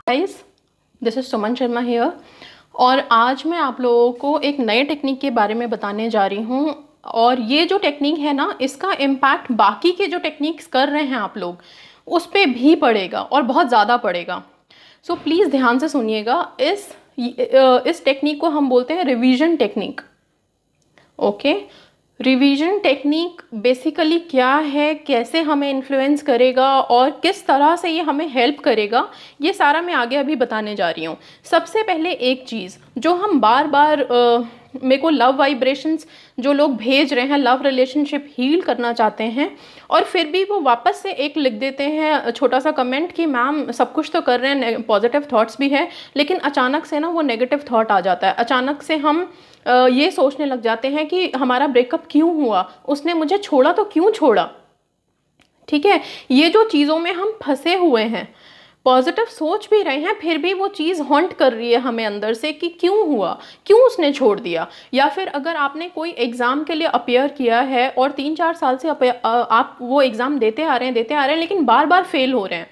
Guys, this is Suman Sharma here. और आज मैं आप लोगों को एक नए टेक्निक के बारे में बताने जा रही हूँ। और ये जो टेक्निक है ना, इसका इम्पैक्ट बाकी के जो टेक्निक्स कर रहे हैं आप लोग उस पर भी पड़ेगा और बहुत ज़्यादा पड़ेगा। सो प्लीज़ ध्यान से सुनिएगा। इस टेक्निक को हम बोलते हैं revision technique. Okay, revision technique basically क्या है, कैसे हमें इन्फ्लुएंस करेगा और किस तरह से ये हमें हेल्प करेगा, ये सारा मैं आगे अभी बताने जा रही हूँ। सबसे पहले एक चीज़ जो हम बार बार मेरे को लव वाइब्रेशंस जो लोग भेज रहे हैं, लव रिलेशनशिप हील करना चाहते हैं और फिर भी वो वापस से एक लिख देते हैं छोटा सा कमेंट कि मैम सब कुछ तो कर रहे हैं, पॉजिटिव थॉट्स भी है, लेकिन अचानक से ना वो नेगेटिव थॉट आ जाता है। अचानक से हम ये सोचने लग जाते हैं कि हमारा ब्रेकअप क्यों हुआ, उसने मुझे छोड़ा तो क्यों छोड़ा। ठीक है, ये जो चीज़ों में हम फंसे हुए हैं, पॉजिटिव सोच भी रहे हैं फिर भी वो चीज़ हॉन्ट कर रही है हमें अंदर से कि क्यों हुआ, क्यों उसने छोड़ दिया। या फिर अगर आपने कोई एग्ज़ाम के लिए अपेयर किया है और 3-4 साल से आप वो एग्ज़ाम देते आ रहे हैं लेकिन बार बार फेल हो रहे हैं,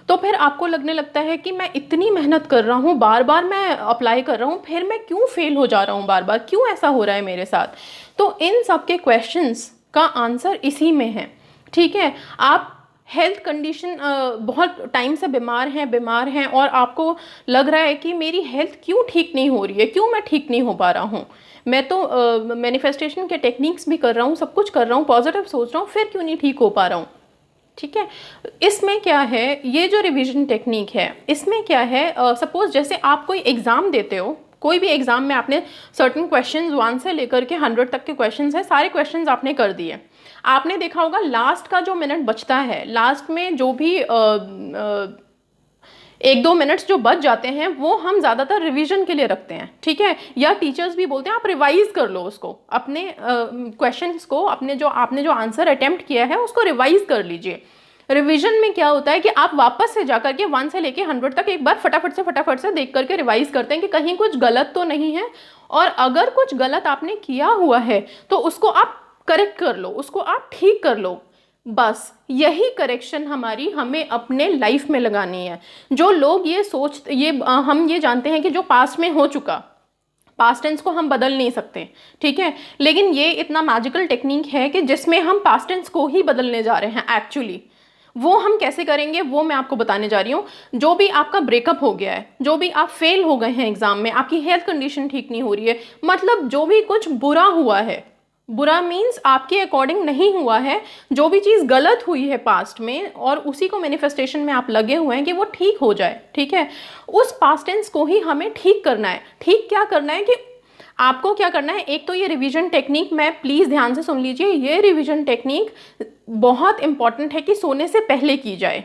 तो फिर आपको लगने लगता है कि मैं इतनी मेहनत कर रहा हूँ, बार बार मैं अप्लाई कर रहा हूँ, फिर मैं क्यों फेल हो जा रहा हूँ, बार बार क्यों ऐसा हो रहा है मेरे साथ। तो इन सब के क्वेश्चंस का आंसर इसी में है। ठीक है, आप हेल्थ कंडीशन बहुत टाइम से बीमार हैं और आपको लग रहा है कि मेरी हेल्थ क्यों ठीक नहीं हो रही है, क्यों मैं ठीक नहीं हो पा रहा हूँ, मैं तो मैनिफेस्टेशन के टेक्निक्स भी कर रहा हूँ, सब कुछ कर रहा हूँ, पॉजिटिव सोच रहा हूँ, फिर क्यों नहीं ठीक हो पा रहा हूँ। ठीक है, इसमें क्या है, ये जो रिवीजन टेक्निक है इसमें क्या है, सपोज जैसे आप कोई एग्ज़ाम देते हो, कोई भी एग्ज़ाम में आपने सर्टन क्वेश्चंस 1 से लेकर के 100 तक के क्वेश्चंस हैं, सारे क्वेश्चंस आपने कर दिए। आपने देखा होगा लास्ट का जो मिनट बचता है, लास्ट में जो भी 1-2 मिनट्स जो बच जाते हैं वो हम ज़्यादातर रिवीजन के लिए रखते हैं। ठीक है, या टीचर्स भी बोलते हैं आप रिवाइज कर लो उसको, अपने क्वेश्चंस को, आपने जो आंसर अटेम्प्ट किया है उसको रिवाइज कर लीजिए। रिवीजन में क्या होता है कि आप वापस से जाकर के 1 से लेके 100 तक एक बार फटाफट से देख करके रिवाइज करते हैं कि कहीं कुछ गलत तो नहीं है, और अगर कुछ गलत आपने किया हुआ है तो उसको आप करेक्ट कर लो, उसको आप ठीक कर लो। बस यही करेक्शन हमें अपने लाइफ में लगानी है। जो लोग हम ये जानते हैं कि जो पास्ट में हो चुका, पास्ट टेंस को हम बदल नहीं सकते। ठीक है, लेकिन ये इतना मैजिकल टेक्निक है कि जिसमें हम पास्ट टेंस को ही बदलने जा रहे हैं एक्चुअली। वो हम कैसे करेंगे वो मैं आपको बताने जा रही हूँ। जो भी आपका ब्रेकअप हो गया है, जो भी आप फेल हो गए हैं एग्जाम में, आपकी हेल्थ कंडीशन ठीक नहीं हो रही है, मतलब जो भी कुछ बुरा हुआ है, बुरा मीन्स आपके अकॉर्डिंग नहीं हुआ है, जो भी चीज़ गलत हुई है पास्ट में और उसी को मैनिफेस्टेशन में आप लगे हुए हैं कि वो ठीक हो जाए। ठीक है, उस पास्ट टेंस को ही हमें ठीक करना है। ठीक क्या करना है कि आपको क्या करना है, एक तो ये रिवीजन टेक्निक, मैं प्लीज़ ध्यान से सुन लीजिए, ये रिवीजन टेक्निक बहुत इंपॉर्टेंट है कि सोने से पहले की जाए।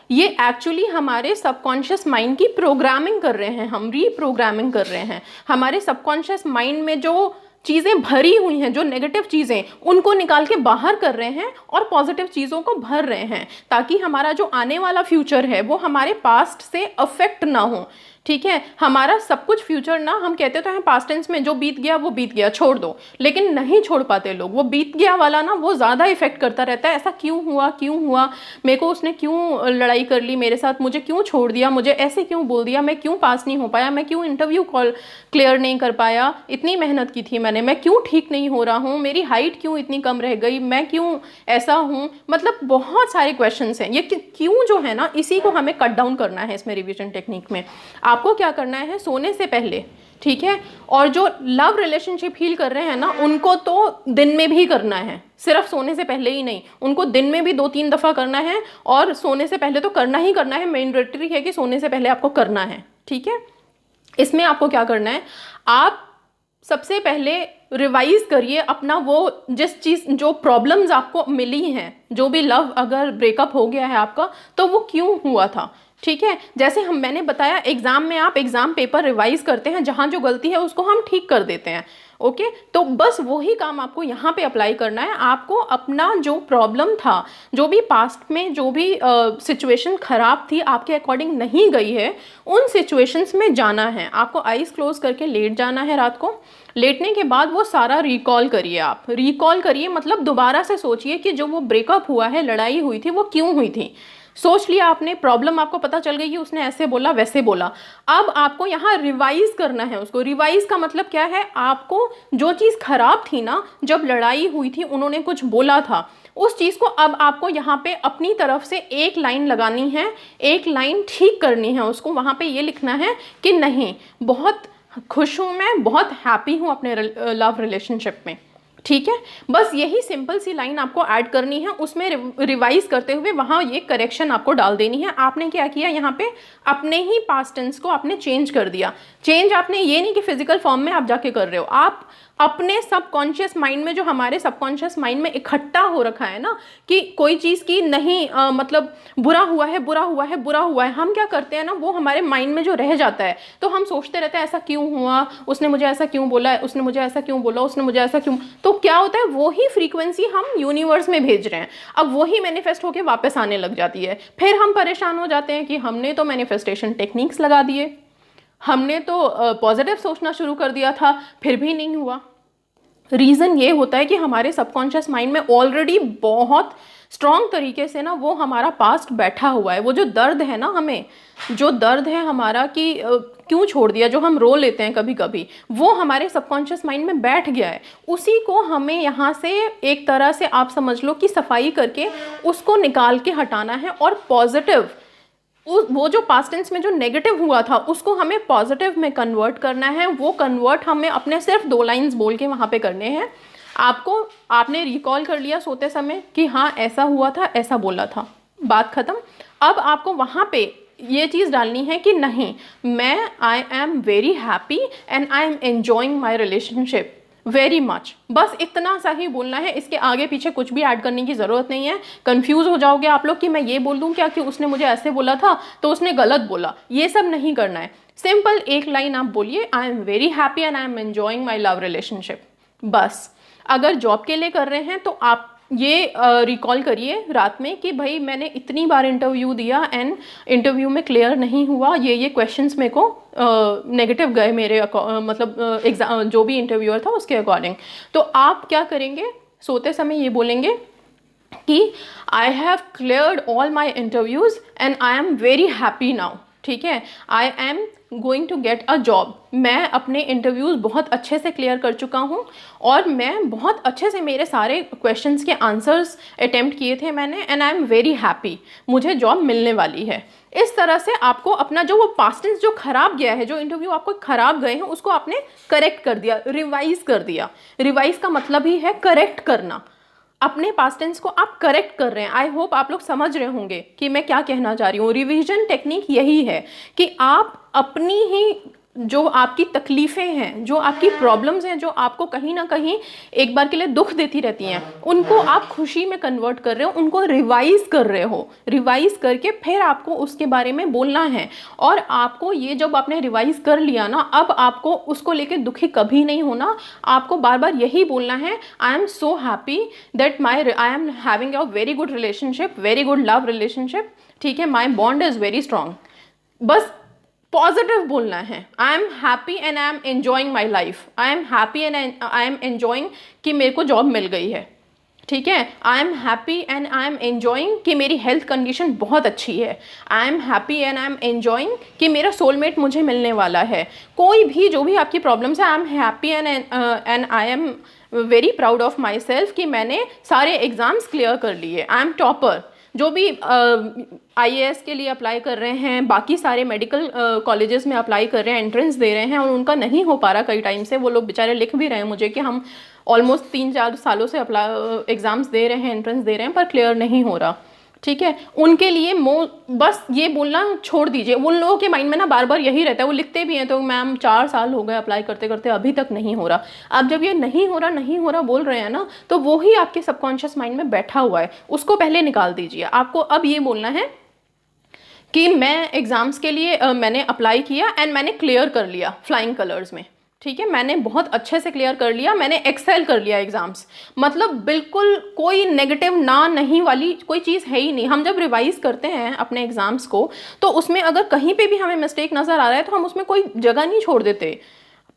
ये एक्चुअली हमारे सबकॉन्शियस माइंड की प्रोग्रामिंग कर रहे हैं, हम रीप्रोग्रामिंग कर रहे हैं। हमारे सबकॉन्शियस माइंड में जो चीज़ें भरी हुई हैं, जो नेगेटिव चीज़ें, उनको निकाल के बाहर कर रहे हैं और पॉजिटिव चीज़ों को भर रहे हैं, ताकि हमारा जो आने वाला फ्यूचर है वो हमारे पास्ट से अफेक्ट ना हो। ठीक है, हमारा सब कुछ फ्यूचर ना, हम कहते तो हैं पास्ट टेंस में जो बीत गया वो बीत गया, छोड़ दो, लेकिन नहीं छोड़ पाते लोग। वो बीत गया वाला ना वो ज़्यादा इफेक्ट करता रहता है, ऐसा क्यों हुआ, मेरे को उसने क्यों लड़ाई कर ली मेरे साथ, मुझे क्यों छोड़ दिया, मुझे ऐसे क्यों बोल दिया, मैं क्यों पास नहीं हो पाया, मैं क्यों इंटरव्यू कॉल क्लियर नहीं कर पाया, इतनी मेहनत की थी मैंने, मैं क्यों ठीक नहीं हो रहा हूँ, मेरी हाइट क्यों इतनी कम रह गई, मैं क्यों ऐसा हूँ। मतलब बहुत सारे क्वेश्चंस हैं। ये क्यों जो है ना, इसी को हमें कट डाउन करना है इसमें रिवीजन टेक्निक में। आपको क्या करना है, सोने से पहले, ठीक है, और जो लव रिलेशनशिप हील कर रहे हैं ना, उनको तो दिन में भी करना है, सिर्फ सोने से पहले ही नहीं, उनको दिन में भी 2-3 दफ़ा करना है और सोने से पहले तो करना ही करना है। मैंडेटरी है कि सोने से पहले आपको करना है। ठीक है, इसमें आपको क्या करना है, आप सबसे पहले रिवाइज करिए अपना वो जिस चीज़, जो प्रॉब्लम्स आपको मिली हैं, जो भी लव अगर ब्रेकअप हो गया है आपका तो वो क्यों हुआ था। ठीक है, जैसे मैंने बताया एग्ज़ाम में आप एग्ज़ाम पेपर रिवाइज करते हैं, जहाँ जो गलती है उसको हम ठीक कर देते हैं। ओके, तो बस वही काम आपको यहाँ पे अप्लाई करना है। आपको अपना जो प्रॉब्लम था, जो भी पास्ट में जो भी सिचुएशन ख़राब थी, आपके अकॉर्डिंग नहीं गई है, उन सिचुएशंस में जाना है। आपको आइज़ क्लोज करके लेट जाना है रात को। लेटने के बाद वो सारा रिकॉल करिए। आप रिकॉल करिए मतलब दोबारा से सोचिए कि जो वो ब्रेकअप हुआ है, लड़ाई हुई थी, वो क्यों हुई थी। सोच लिया आपने, प्रॉब्लम आपको पता चल गई कि उसने ऐसे बोला वैसे बोला। अब आपको यहाँ रिवाइज करना है उसको। रिवाइज का मतलब क्या है, आपको जो चीज़ खराब थी ना, जब लड़ाई हुई थी उन्होंने कुछ बोला था, उस चीज़ को अब आपको यहाँ पे अपनी तरफ से एक लाइन लगानी है, एक लाइन ठीक करनी है उसको। वहाँ पे ये लिखना है कि नहीं, बहुत खुश हूँ मैं, बहुत हैप्पी हूँ अपने लव रिलेशनशिप में। ठीक है, बस यही सिंपल सी लाइन आपको ऐड करनी है, उसमें रिवाइज करते हुए वहाँ ये करेक्शन आपको डाल देनी है। आपने क्या किया यहाँ पे, अपने ही पास्ट टेंस को आपने चेंज कर दिया। चेंज आपने ये नहीं कि फिजिकल फॉर्म में आप जाके कर रहे हो, आप अपने सबकॉन्शियस माइंड में, जो हमारे सबकॉन्शियस माइंड में इकट्ठा हो रखा है ना कि कोई चीज़ की नहीं मतलब बुरा हुआ है, बुरा हुआ है, बुरा हुआ है, हम क्या करते हैं ना, वो हमारे माइंड में जो रह जाता है, तो हम सोचते रहते हैं ऐसा क्यों हुआ, उसने मुझे ऐसा क्यों बोला, उसने मुझे ऐसा क्यों बोला, उसने मुझे ऐसा क्यों। तो क्या होता है, वो ही फ्रीक्वेंसी हम यूनिवर्स में भेज रहे हैं, अब वही मैनिफेस्ट होकर वापस आने लग जाती है। फिर हम परेशान हो जाते हैं कि हमने तो मैनिफेस्टेशन टेक्निक्स लगा दिए, हमने तो पॉजिटिव सोचना शुरू कर दिया था, फिर भी नहीं हुआ। रीज़न ये होता है कि हमारे सबकॉन्शियस माइंड में ऑलरेडी बहुत स्ट्रॉन्ग तरीके से ना वो हमारा पास्ट बैठा हुआ है। वो जो दर्द है ना, हमें जो दर्द है हमारा कि क्यों छोड़ दिया, जो हम रो लेते हैं कभी कभी, वो हमारे सबकॉन्शियस माइंड में बैठ गया है। उसी को हमें यहाँ से एक तरह से आप समझ लो कि सफाई करके उसको निकाल के हटाना है, और पॉजिटिव वो जो पास्ट टेंस में जो नेगेटिव हुआ था उसको हमें पॉजिटिव में कन्वर्ट करना है। वो कन्वर्ट हमें अपने सिर्फ 2 लाइंस बोल के वहाँ पे करने हैं। आपने रिकॉल कर लिया सोते समय कि हाँ ऐसा हुआ था, ऐसा बोला था, बात ख़त्म। अब आपको वहाँ पे ये चीज़ डालनी है कि नहीं, आई am very happy and I am enjoying my relationship very much. बस इतना सा ही बोलना है, इसके आगे पीछे कुछ भी ऐड करने की ज़रूरत नहीं है। कंफ्यूज हो जाओगे आप लोग कि मैं ये बोल दूँ क्या कि उसने मुझे ऐसे बोला था तो उसने गलत बोला, ये सब नहीं करना है। सिंपल एक लाइन आप बोलिए, आई am very happy and I am enjoying my love relationship, बस। अगर जॉब के लिए कर रहे हैं तो आप ये रिकॉल करिए रात में कि भाई मैंने इतनी बार इंटरव्यू दिया एंड इंटरव्यू में क्लियर नहीं हुआ, ये क्वेश्चंस मेरे को नेगेटिव गए मेरे मतलब एग्जाम जो भी इंटरव्यूअर था उसके अकॉर्डिंग। तो आप क्या करेंगे, सोते समय ये बोलेंगे कि I have cleared all my interviews and I am very happy now. ठीक है, I am going to get a job. मैं अपने इंटरव्यूज़ बहुत अच्छे से क्लियर कर चुका हूँ और मैं बहुत अच्छे से मेरे सारे क्वेश्चंस के आंसर्स अटेम्प्ट किए थे मैंने, and I am very happy, मुझे जॉब मिलने वाली है। इस तरह से आपको अपना जो वो पास्ट टेंस जो खराब गया है, जो इंटरव्यू आपको खराब गए हैं, उसको आपने करेक्ट कर दिया, रिवाइज कर दिया। रिवाइज का मतलब ही है करेक्ट करना, अपने पास्ट टेंस को आप करेक्ट कर रहे हैं। आई होप आप लोग समझ रहे होंगे कि मैं क्या कहना चाह रही हूँ। रिवीजन टेक्निक यही है कि आप अपनी ही जो आपकी तकलीफ़ें हैं, जो आपकी प्रॉब्लम्स हैं, जो आपको कहीं ना कहीं एक बार के लिए दुख देती रहती हैं, उनको आप खुशी में कन्वर्ट कर रहे हो, उनको रिवाइज कर रहे हो। रिवाइज करके फिर आपको उसके बारे में बोलना है। और आपको ये जब आपने रिवाइज कर लिया ना, अब आपको उसको लेके दुखी कभी नहीं होना। आपको बार बार यही बोलना है, I am so happy that I am having a very good relationship, very good love relationship. ठीक है, माई बॉन्ड इज़ वेरी स्ट्रांग। बस पॉजिटिव बोलना है। I am happy and I am enjoying my life, I am happy and I am enjoying कि मेरे को job मिल गई है। ठीक है, I am happy and I am enjoying कि मेरी हेल्थ कंडीशन बहुत अच्छी है। I am happy and I am enjoying कि मेरा सोलमेट मुझे मिलने वाला है। कोई भी जो भी आपकी प्रॉब्लम्स है, I am happy and I am very proud of my self कि मैंने सारे एग्ज़ाम्स क्लियर कर लिए, आई एम टॉपर। जो भी IAS के लिए अप्लाई कर रहे हैं, बाकी सारे मेडिकल कॉलेजेस में अप्लाई कर रहे हैं, एंट्रेंस दे रहे हैं और उनका नहीं हो पा रहा कई टाइम से, वो लोग बेचारे लिख भी रहे हैं मुझे कि हम ऑलमोस्ट 3-4 सालों से एग्ज़ाम्स दे रहे हैं, एंट्रेंस दे रहे हैं, पर क्लियर नहीं हो रहा। ठीक है, उनके लिए बस ये बोलना छोड़ दीजिए। उन लोगों के माइंड में ना बार बार यही रहता है, वो लिखते भी हैं तो मैम 4 साल हो गए अप्लाई करते करते, अभी तक नहीं हो रहा। अब जब ये नहीं हो रहा बोल रहे हैं ना, तो वो ही आपके सबकॉन्शियस माइंड में बैठा हुआ है, उसको पहले निकाल दीजिए। आपको अब ये बोलना है कि मैं एग्ज़ाम्स के लिए मैंने अप्लाई किया एंड मैंने क्लियर कर लिया फ्लाइंग कलर्स में। ठीक है, मैंने बहुत अच्छे से क्लियर कर लिया, मैंने एक्सेल कर लिया एग्ज़ाम्स। मतलब बिल्कुल कोई नेगेटिव ना नहीं वाली कोई चीज़ है ही नहीं। हम जब रिवाइज करते हैं अपने एग्ज़ाम्स को, तो उसमें अगर कहीं पे भी हमें मिस्टेक नज़र आ रहा है तो हम उसमें कोई जगह नहीं छोड़ देते।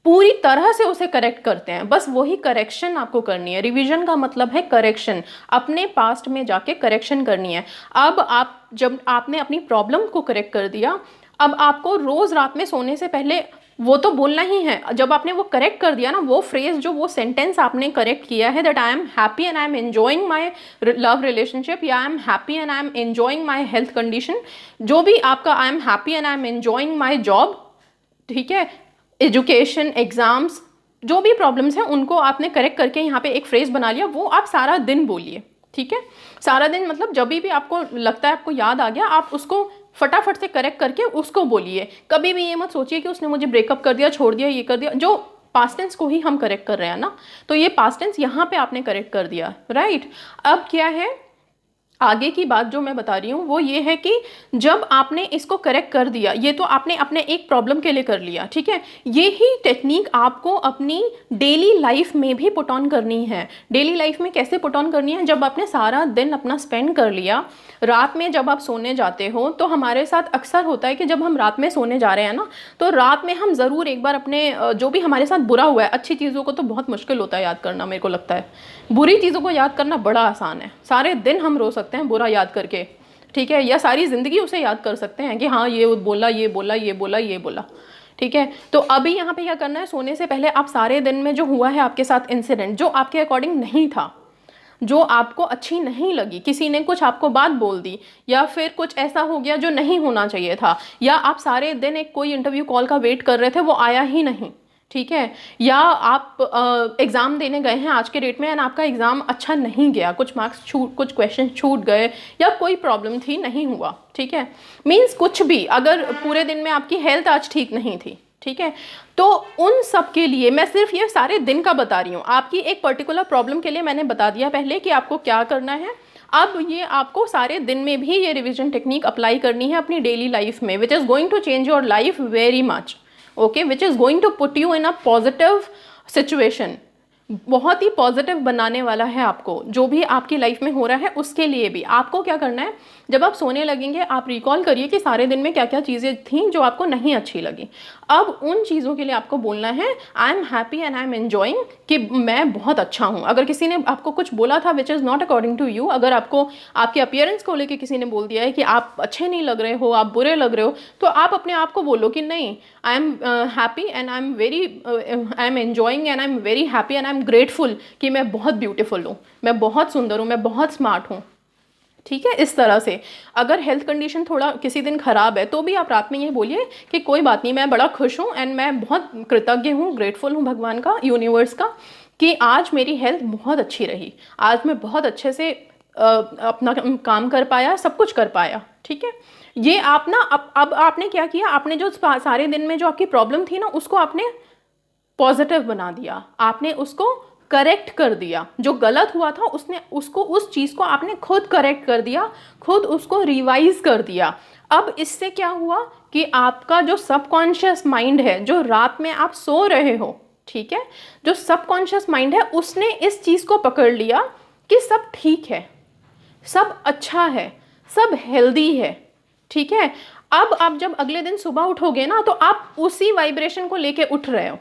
पूरी तरह से उसे करेक्ट करते हैं। बस वही करेक्शन आपको करनी है। रिवीजन का मतलब है करेक्शन, अपने पास्ट में जाके करेक्शन करनी है। अब आप जब आपने अपनी प्रॉब्लम को करेक्ट कर दिया, अब आपको रोज रात में सोने से पहले वो तो बोलना ही है। जब आपने वो करेक्ट कर दिया ना, वो फ्रेज जो वो सेंटेंस आपने करेक्ट किया है, that I am happy and I am enjoying my love relationship, या I am happy and I am enjoying my health condition, जो भी आपका I am happy and I am enjoying my job, ठीक है, education, exams, जो भी problems हैं उनको आपने करेक्ट करके यहाँ पे एक फ्रेज बना लिया, वो आप सारा दिन बोलिए। ठीक है, सारा दिन मतलब जब भी आपको लगता है, आपको याद आ गया, आप उसको फटाफट से करेक्ट करके उसको बोलिए। कभी भी ये मत सोचिए कि उसने मुझे ब्रेकअप कर दिया, छोड़ दिया, ये कर दिया। जो पास्ट टेंस को ही हम करेक्ट कर रहे हैं ना, तो ये पास्ट टेंस यहाँ पे आपने करेक्ट कर दिया, राइट। अब क्या है, आगे की बात जो मैं बता रही हूँ वो ये है कि जब आपने इसको करेक्ट कर दिया, ये तो आपने अपने एक प्रॉब्लम के लिए कर लिया, ठीक है, ये ही टेक्निक आपको अपनी डेली लाइफ में भी पुट ऑन करनी है। डेली लाइफ में कैसे पुट ऑन करनी है, जब आपने सारा दिन अपना स्पेंड कर लिया, रात में जब आप सोने जाते हो, तो हमारे साथ अक्सर होता है कि जब हम रात में सोने जा रहे हैं ना, तो रात में हम ज़रूर एक बार अपने जो भी हमारे साथ बुरा हुआ है, अच्छी चीज़ों को तो बहुत मुश्किल होता है याद करना, मेरे को लगता है बुरी चीज़ों को याद करना बड़ा आसान है। सारे दिन हम रो सकते हैं बुरा याद करके, ठीक है, या सारी ज़िंदगी उसे याद कर सकते हैं कि हाँ ये बोला, ये बोला, ये बोला, ये बोला, ठीक है। तो अभी यहाँ पे क्या करना है, सोने से पहले आप सारे दिन में जो हुआ है आपके साथ इंसिडेंट, जो आपके अकॉर्डिंग नहीं था, जो आपको अच्छी नहीं लगी, किसी ने कुछ आपको बात बोल दी, या फिर कुछ ऐसा हो गया जो नहीं होना चाहिए था, या आप सारे दिन एक कोई इंटरव्यू कॉल का वेट कर रहे थे, वो आया ही नहीं, ठीक है, या आप एग्ज़ाम देने गए हैं आज के डेट में एंड आपका एग्ज़ाम अच्छा नहीं गया, कुछ मार्क्स छूट, कुछ क्वेश्चन छूट गए, या कोई प्रॉब्लम थी, नहीं हुआ, ठीक है, मीन्स कुछ भी, अगर पूरे दिन में आपकी हेल्थ आज ठीक नहीं थी, ठीक है, तो उन सब के लिए मैं सिर्फ ये सारे दिन का बता रही हूँ। आपकी एक पर्टिकुलर प्रॉब्लम के लिए मैंने बता दिया पहले कि आपको क्या करना है। अब ये आपको सारे दिन में भी ये रिवीजन टेक्निक अप्लाई करनी है अपनी डेली लाइफ में, which is going to change your life very much, okay, which is going to put you in a positive situation. बहुत ही पॉजिटिव बनाने वाला है आपको, जो भी आपकी लाइफ में हो रहा है उसके लिए भी। आपको क्या करना है, जब आप सोने लगेंगे आप रिकॉल करिए कि सारे दिन में क्या क्या चीज़ें थीं जो आपको नहीं अच्छी लगी। अब उन चीज़ों के लिए आपको बोलना है I am happy and I am enjoying, कि मैं बहुत अच्छा हूँ। अगर किसी ने आपको कुछ बोला था which is not according to you, अगर आपको आपके अपीयरेंस को लेकर किसी ने बोल दिया है कि आप अच्छे नहीं लग रहे हो, आप बुरे लग रहे हो, तो आप अपने आप को बोलो कि नहीं, आई am happy and I am enjoying and I am very happy and I am grateful कि मैं बहुत ब्यूटीफुल हूँ, मैं बहुत सुंदर हूँ, मैं बहुत स्मार्ट हूँ, ठीक है। इस तरह से अगर हेल्थ कंडीशन थोड़ा किसी दिन ख़राब है, तो भी आप रात में ये बोलिए कि कोई बात नहीं, मैं बड़ा खुश हूँ एंड मैं बहुत कृतज्ञ हूँ, ग्रेटफुल हूँ भगवान का, यूनिवर्स का, कि आज मेरी हेल्थ बहुत अच्छी रही, आज मैं बहुत अच्छे से अपना काम कर पाया, सब कुछ कर पाया, ठीक है। ये आप ना अब आपने क्या किया, आपने जो सारे दिन में जो आपकी प्रॉब्लम थी ना, उसको आपने पॉजिटिव बना दिया, आपने उसको करेक्ट कर दिया। जो गलत हुआ था उसने उसको, उस चीज़ को आपने खुद करेक्ट कर दिया, खुद उसको रिवाइज कर दिया। अब इससे क्या हुआ कि आपका जो सबकॉन्शियस माइंड है, जो रात में आप सो रहे हो, ठीक है, जो सबकॉन्शियस माइंड है उसने इस चीज़ को पकड़ लिया कि सब ठीक है, सब अच्छा है, सब हेल्दी है, ठीक है। अब आप जब अगले दिन सुबह उठोगे ना, तो आप उसी वाइब्रेशन को लेके उठ रहे हो।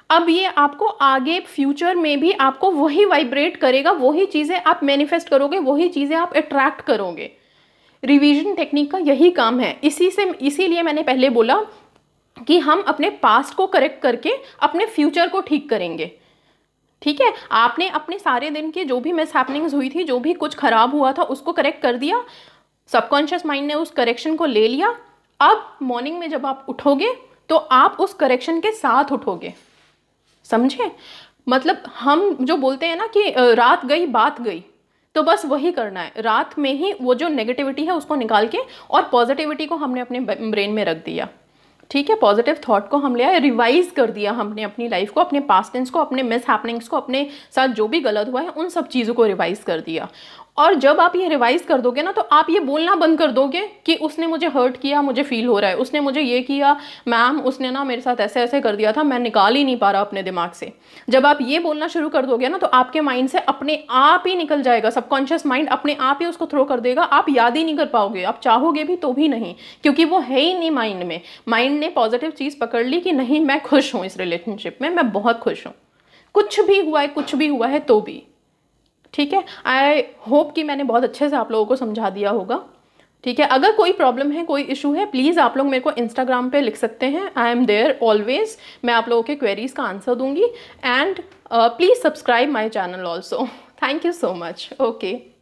अब ये आपको आगे फ्यूचर में भी आपको वही वाइब्रेट करेगा, वही चीज़ें आप मैनिफेस्ट करोगे, वही चीज़ें आप अट्रैक्ट करोगे। रिवीजन टेक्निक का यही काम है। इसीलिए मैंने पहले बोला कि हम अपने पास्ट को करेक्ट करके अपने फ्यूचर को ठीक करेंगे, ठीक है। आपने अपने सारे दिन के जो भी मिसहैपनिंग्स हुई थी, जो भी कुछ खराब हुआ था, उसको करेक्ट कर दिया, सबकॉन्शियस माइंड ने उस करेक्शन को ले लिया। अब मॉर्निंग में जब आप उठोगे तो आप उस करेक्शन के साथ उठोगे, समझे। मतलब हम जो बोलते हैं ना कि रात गई बात गई, तो बस वही करना है। रात में ही वो जो नेगेटिविटी है उसको निकाल के और पॉजिटिविटी को हमने अपने ब्रेन में रख दिया, ठीक है। पॉजिटिव थॉट को हम ले आए, रिवाइज कर दिया हमने अपनी लाइफ को, अपने पास्ट टेंस को, अपने मिस हैपनिंग्स को, अपने साथ जो भी गलत हुआ है उन सब चीज़ों को रिवाइज कर दिया। और जब आप ये रिवाइज कर दोगे ना, तो आप ये बोलना बंद कर दोगे कि उसने मुझे हर्ट किया, मुझे फील हो रहा है, उसने मुझे ये किया मैम, उसने ना मेरे साथ ऐसे ऐसे कर दिया था, मैं निकाल ही नहीं पा रहा अपने दिमाग से। जब आप ये बोलना शुरू कर दोगे ना, तो आपके माइंड से अपने आप ही निकल जाएगा, सबकॉन्शियस माइंड अपने आप ही उसको थ्रो कर देगा, आप याद ही नहीं कर पाओगे, आप चाहोगे भी तो भी नहीं, क्योंकि वो है ही नहीं माइंड में। माइंड ने पॉजिटिव चीज़ पकड़ ली कि नहीं, मैं खुश हूँ इस रिलेशनशिप में, मैं बहुत खुश हूँ, कुछ भी हुआ है, कुछ भी हुआ है तो भी। ठीक है, आई होप कि मैंने बहुत अच्छे से आप लोगों को समझा दिया होगा। ठीक है, अगर कोई प्रॉब्लम है, कोई इशू है, प्लीज़ आप लोग मेरे को इंस्टाग्राम पे लिख सकते हैं, आई एम देयर ऑलवेज, मैं आप लोगों के क्वेरीज का आंसर दूंगी। And please subscribe my channel also. Thank you so much. Okay.